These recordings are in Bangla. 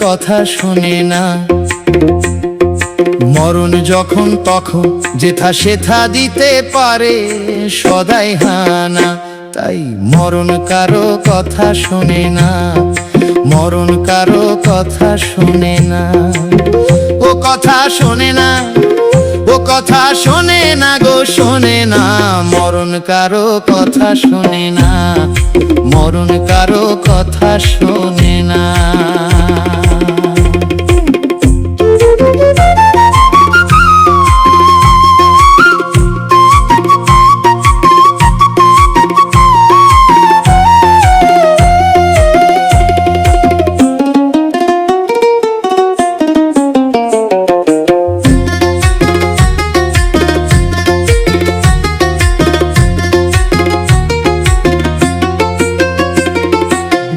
কথা শোনে না। মরণ যখন তখন যেথা সেথা দিতে পারে সদাই হানা, তাই মরণ কারো কথা শোনে না, মরণ কারো কথা শোনে না। ও কথা শোনে না, ও কথা শোনে না গো, শোনে না। মরণ কারো কথা শোনে না, মরণ কারো কথা শোনে না।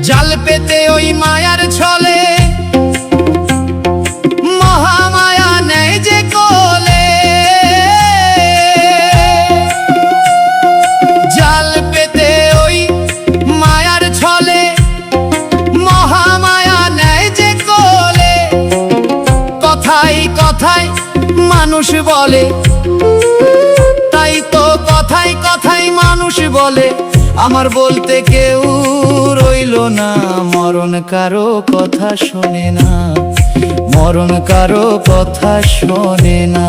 জাল পেতে ওই মায়ার ছলে মহামায়া নেয় যে কোলে, জাল পেতে ওই মায়ার ছলে মহামায়া নেয় যে কোলে। কথায় কথায় মানুষ বলে, তাই তো কথায় কথায় মানুষ বলে আমার বলতে কেউ রইল না। মরণ কারো কথা শোনে না, মরণ কারো কথা শোনে না।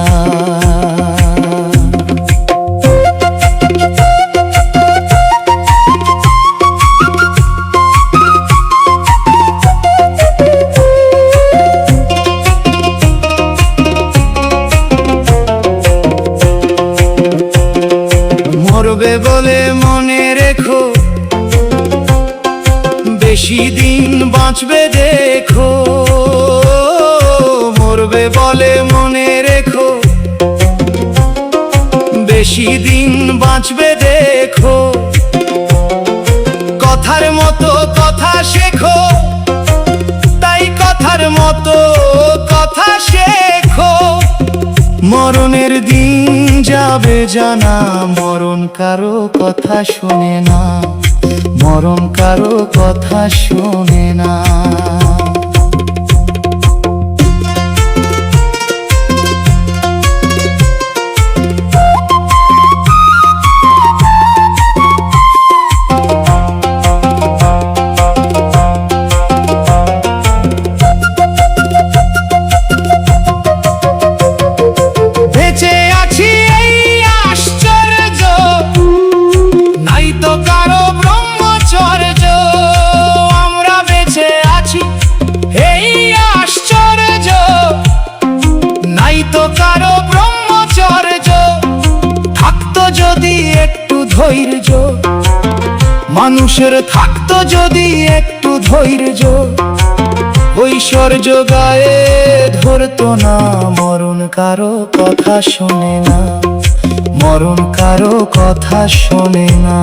মরবে বলে মনে রেখো, বেশি দিন বাঁচবে দেখো। মরবে বলে মনে রেখো, বেশি দিন বাঁচবে দেখো। কথার মতো কথা শেখো, তাই কথার মতো কথা শেখো। মরণের দিন যাবে জানা, মরণ কারো কথা শোনে না, মরণ কারো কথা শোনে না। বেঁচে আছি এই আশ্চর্য, নাই তো কারো ব্রহ্মচর্য। আমরা বেঁচে আছি এই আশ্চর্য, নাই তো কারো ব্রহ্মচর্য। থাকতো যদি একটু ধৈর্য, মানুষের থাকতো যদি একটু ধৈর্য, ঐশ্বর্য গায়ে ধরতো না। মরণ কারো কথা শোনে না, মরণ কারো কথা শোনে না।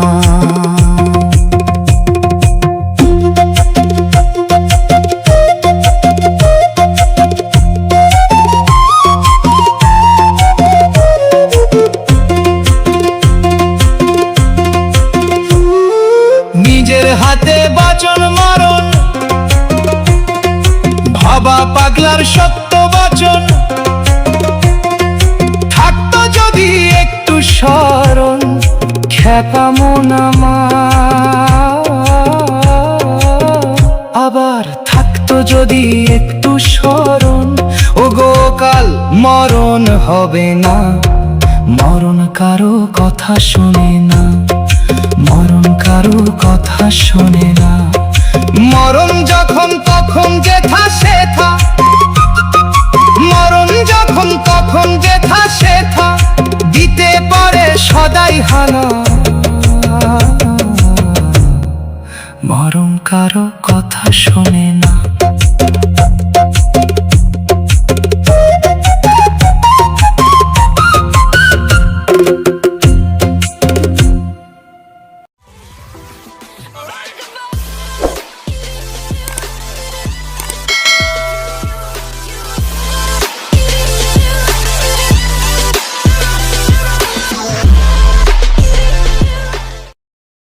নিজের হাতে বাঁচন মরণ, ভাবা পাগলার সত্য বচন। থাকতো যদি একটু স্মরণ, খ্যাপা মন আমার। আবার থাকতো যদি একটু স্মরণ, ও গোকাল মরণ হবে না। মরণ কারো কথা শোনে না, মরণ কারো কথা শোনে না। মরণ যখন তখন যেথা সেথা, মরণ যখন তখন যেথা সেথা দিতে পারে সদাই হানা। মরণ কারো কথা শোনে না।